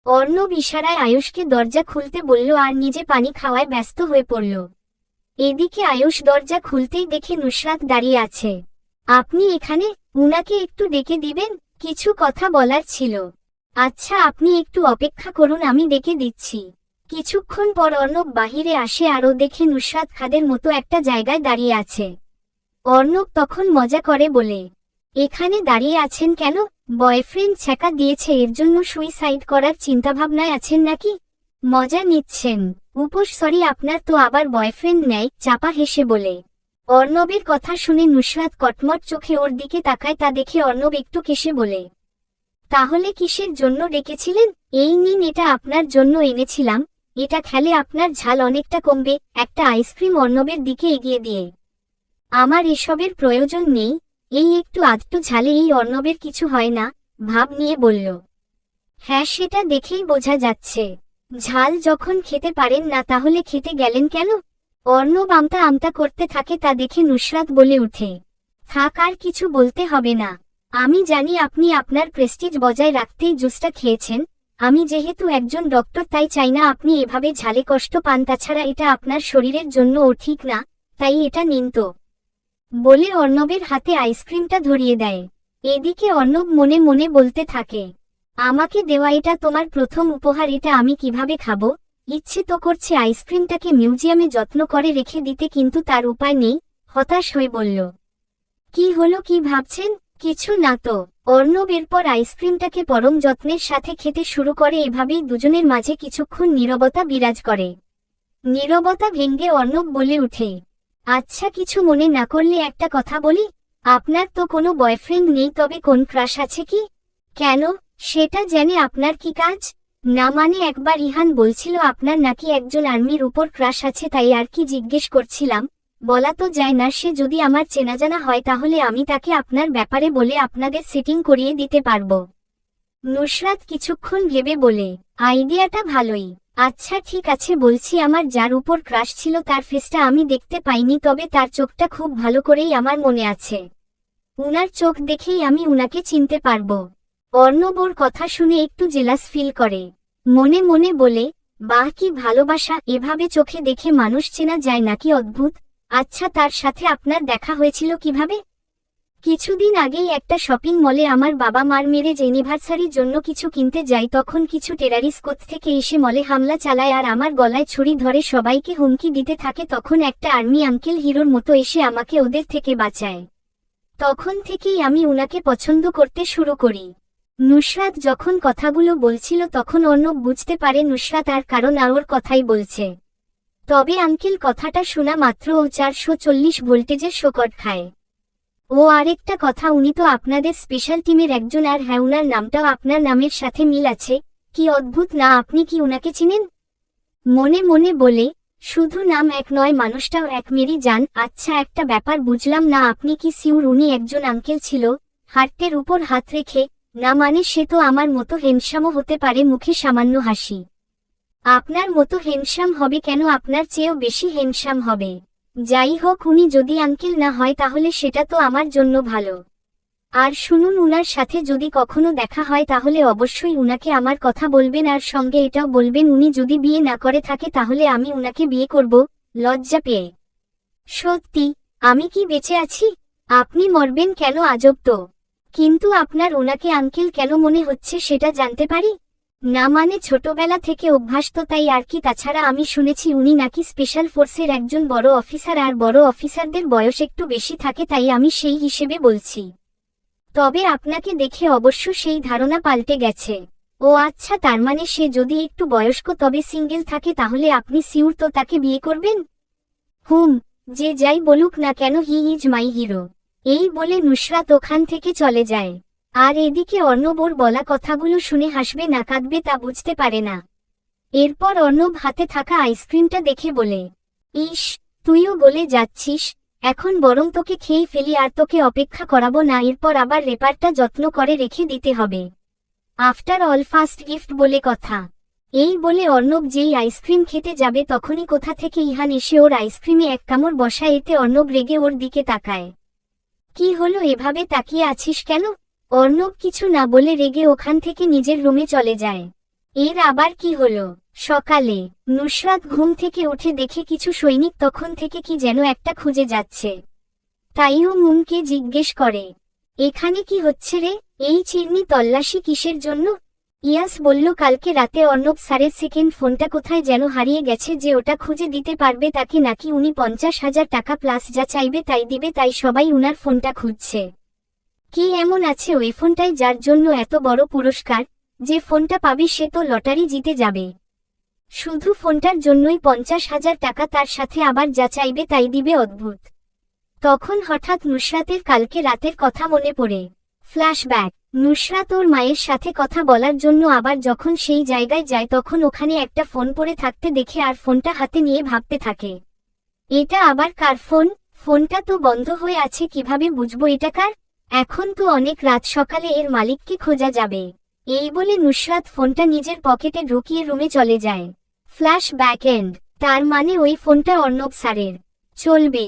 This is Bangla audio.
অর্ণব ইশারায় আয়ুষকে দরজা খুলতে বলল আর নিজে পানি খাওয়ায় ব্যস্ত হয়ে পড়ল। এদিকে আয়ুষ দরজা খুলতেই দেখে নুসরাত দাঁড়িয়ে আছে। আপনি এখানে? উনাকে একটু ডেকে দিবেন, কিছু কথা বলার ছিল। আচ্ছা, আপনি একটু অপেক্ষা করুন, আমি ডেকে দিচ্ছি। কিছুক্ষণ পর অর্ণব বাহিরে আসে আর ও দেখে নুসরাত খাদের মতো একটা জায়গায় দাঁড়িয়ে আছে। অর্ণব তখন মজা করে বলে, এখানে দাঁড়িয়ে আছেন কেন? বয়ফ্রেন্ড ছ্যাঁকা দিয়েছে এর জন্য সুইসাইড করার চিন্তাভাবনায় আছেন নাকি? মজা নিচ্ছেন? উপোস সরি, আপনার তো আবার বয়ফ্রেন্ড নেই, চাপা হেসে বলে। অর্ণবের কথা শুনে নুসরাত কটমট চোখে ওর দিকে তাকায়, তা দেখে অর্ণব একটু কেসে বলে, তাহলে কিসের জন্য ডেকেছিলেন? এই নিন, এটা আপনার জন্য এনেছিলাম, এটা খেলে আপনার ঝাল অনেকটা কমবে। একটা আইসক্রিম অর্ণবের দিকে এগিয়ে দিয়ে, আমার এসবের প্রয়োজন নেই, এই একটু আধটু ঝালে এই অর্ণবের কিছু হয় না, ভাব নিয়ে বলল। হ্যাঁ, সেটা দেখেই বোঝা যাচ্ছে। ঝাল যখন খেতে পারেন না তাহলে খেতে গেলেন কেন? অর্ণব আমতা আমতা করতে থাকে, তা দেখে নুসরাত বলে উঠে, থাক, আর কিছু বলতে হবে না। আমি জানি আপনি আপনার প্রেস্টিজ বজায় রাখতেই জুসটা খেয়েছেন। আমি যেহেতু একজন ডক্টর তাই চাই না আপনি এভাবে ঝালে কষ্ট পান, তাছাড়া এটা আপনার শরীরের জন্যও ঠিক না, তাই এটা নিন তো, বলে অর্ণবের হাতে আইসক্রিমটা ধরিয়ে দেয়। এদিকে অর্ণব মনে মনে বলতে থাকে, আমাকে দেওয়া এটা তোমার প্রথম উপহার, এটা আমি কিভাবে খাবো? ইচ্ছে তো করছে আইসক্রিমটাকে মিউজিয়ামে যত্ন করে রেখে দিতে, কিন্তু তার উপায় নেই। হতাশ হয়ে বলল, কি হলো, কি ভাবছেন? কিছু না তো। অর্ণব এরপর আইসক্রিমটাকে পরম যত্নের সাথে খেতে শুরু করে। এভাবেই দুজনের মাঝে কিছুক্ষণ নীরবতা বিরাজ করে। নীরবতা ভেঙে অর্ণব বলে উঠে, আচ্ছা, কিছু মনে না করলে একটা কথা বলি। আপনার তো কোনো বয়ফ্রেন্ড নেই, তবে কোন ক্রাশ আছে কি? কেন, সেটা জেনে আপনার কি কাজ? না মানে, একবার ইহান বলছিল আপনার নাকি একজন আর্মির উপর ক্রাশ আছে, তাই আর কি জিজ্ঞেস করছিলাম। বলা তো যায় না, সে যদি আমার চেনাজানা হয় তাহলে আমি তাকে আপনার ব্যাপারে বলে আপনাদের সেটিং করিয়ে দিতে পারবো। নুসরাত কিছুক্ষণ ভেবে বলে, আইডিয়াটা ভালোই। আচ্ছা ঠিক আছে, বলছি, আমার যার উপর ক্রাশ ছিল তার ফেসটা আমি দেখতে পাইনি, তবে তার চোখটা খুব ভালো করেই আমার মনে আছে। উনার চোখ দেখেই আমি উনাকে চিনতে পারবো। অর্ণব ওর কথা শুনে একটু জেলাস ফিল করে। মনে মনে বলে, বাহ, কি ভালোবাসা, এভাবে চোখে দেখে মানুষ চেনা যায় নাকি, অদ্ভুত। আচ্ছা, তার সাথে আপনার দেখা হয়েছিল কিভাবে? কিছুদিন আগেই একটা শপিং মলে আমার বাবা মার ম্যারেজ অ্যানিভার্সারির জন্য কিছু কিনতে যাই, তখন কিছু টেরারিস্ট কোত্থেকে এসে মলে হামলা চালায় আর আমার গলায় ছুরি ধরে সবাইকে হুমকি দিতে থাকে। তখন একটা আর্মি আঙ্কেল হিরোর মতো এসে আমাকে ওদের থেকে বাঁচায়। তখন থেকেই আমি উনাকে পছন্দ করতে শুরু করি। নুসরাত যখন কথাগুলো বলছিল তখন অর্ণব বুঝতে পারে নুসরাত আর কারণ ওর কথাই বলছে। তবে আঙ্কেল কথাটা শোনা মাত্র ও 440 ভোল্টেজের শকট খায়। ও আরেকটা কথা, উনি তো আপনাদের স্পেশাল টিমের একজন, আর হ্যাঁ, উনার নামটাও আপনার নামের সাথে মিল আছে। কি অদ্ভুত না, আপনি কি উনাকে চিনেন? মনে মনে বলে, শুধু নাম এক নয়, মানুষটাও এক, মেরি জান। আচ্ছা, একটা ব্যাপার বুঝলাম না, আপনি কি সিউর উনি একজন আঙ্কেল ছিল? হার্টের উপর হাত রেখে, না মানে সে তো আমার মতো হেনসামও হতে পারে। মুখে সামান্য হাসি। আপনার মতো হেনসাম হবে কেন, আপনার চেয়েও বেশি হেনসাম হবে। যাই হোক, উনি যদি আঙ্কেল না হয় তাহলে সেটা তো আমার জন্য ভালো। আর শুনুন, উনার সাথে যদি কখনো দেখা হয় তাহলে অবশ্যই উনাকে আমার কথা বলবেন, আর সঙ্গে এটাও বলবেন উনি যদি বিয়ে না করে থাকে তাহলে আমি উনাকে বিয়ে করব। লজ্জা পেয়ে, সত্যি, আমি কি বেঁচে আছি? আপনি মরবেন কেন, আজব তো। কিন্তু আপনার ওনাকে আঙ্কেল কেন মনে হচ্ছে সেটা জানতে পারি? না মানে, ছোটবেলা থেকে অভ্যাস তো, তাই আর কি। তাছাড়া আমি শুনেছি উনি নাকি স্পেশাল ফোর্সের একজন বড় অফিসার, আর বড় অফিসারদের বয়স একটু বেশি থাকে, তাই আমি সেই হিসেবে বলছি। তবে আপনাকে দেখে অবশ্য সেই ধারণা পাল্টে গেছে। ও আচ্ছা, তার মানে সে যদি একটু বয়স্ক তবে সিঙ্গেল থাকে, তাহলে আপনি সিউর তো তাকে বিয়ে করবেন? হুম, যে যাই বলুক না কেন, হি ইজ মাই হিরো। এই বলে নুসরাত ওখান থেকে চলে যায়। আর এদিকে অর্ণব ওর বলা কথাগুলো শুনে হাসবে না কাঁদবে তা বুঝতে পারে না। এরপর অর্ণব হাতে থাকা আইসক্রিমটা দেখে বলে, ইস, তুইও গলে যাচ্ছিস, এখন বরং তোকে খেয়ে ফেলি, আর তোকে অপেক্ষা করাবো না। এরপর আবার রেপারটা যত্ন করে রেখে দিতে হবে। আফটার অল ফার্স্ট গিফট বলে কথা। এই বলে অর্ণব যেই আইসক্রিম খেতে যাবে তখনই কোথা থেকে ইহান এসে ওর আইসক্রিমে এক কামড় বসায়। এতে অর্ণব রেগে ওর দিকে তাকায়। কি হলো, এভাবে তাকিয়ে আছিস কেন? অর্ণব কিছু না বলে রেগে ওখান থেকে নিজের রুমে চলে যায়। এর আবার কি হলো? সকালে নুসরাত ঘুম থেকে উঠে দেখে কিছু সৈনিক তখন থেকে কি যেন একটা খুঁজে যাচ্ছে। তাই ও মুমকে জিজ্ঞেস করে, এখানে কি হচ্ছে রে? এই চিরনি তল্লাশি কিসের জন্য? ইয়াস বলল, কালকে রাতে অর্ণব স্যারের সেকেন্ড ফোনটা কোথায় যেন হারিয়ে গেছে, যে ওটা খুঁজে দিতে পারবে তাকে নাকি উনি 50,000 টাকা প্লাস যা চাইবে তাই দিবে, তাই সবাই উনার ফোনটা খুঁজছে। কি এমন আছে ওই ফোনটায় যার জন্য এত বড় পুরস্কার? যে ফোনটা পাবে সে তো লটারি জিতে যাবে। শুধু ফোনটার জন্যই 50,000 টাকা, তার সাথে আবার যা চাইবে তাই দিবে। অদ্ভুত। তখন হঠাৎ নুসরাতের কালকে রাতের কথা মনে পড়ে। ফ্ল্যাশব্যাক। নুসরাত ওর মায়ের সাথে কথা বলার জন্য আবার যখন সেই জায়গায় যায় তখন ওখানে একটা ফোন পড়ে থাকতে দেখে আর ফোনটা হাতে নিয়ে ভাবতে থাকে, এটা আবার কার ফোন? ফোনটা তো বন্ধ হয়ে আছে, কিভাবে বুঝবো এটা কার? এখন তো অনেক রাত, সকালে এর মালিককে খোঁজা যাবে। এই বলে নুসরাত ফোনটা নিজের পকেটে ঢুকিয়ে রুমে চলে যায়। Flash back end. তার মানে ওই ফোনটা অর্ণব স্যারের। চলবে।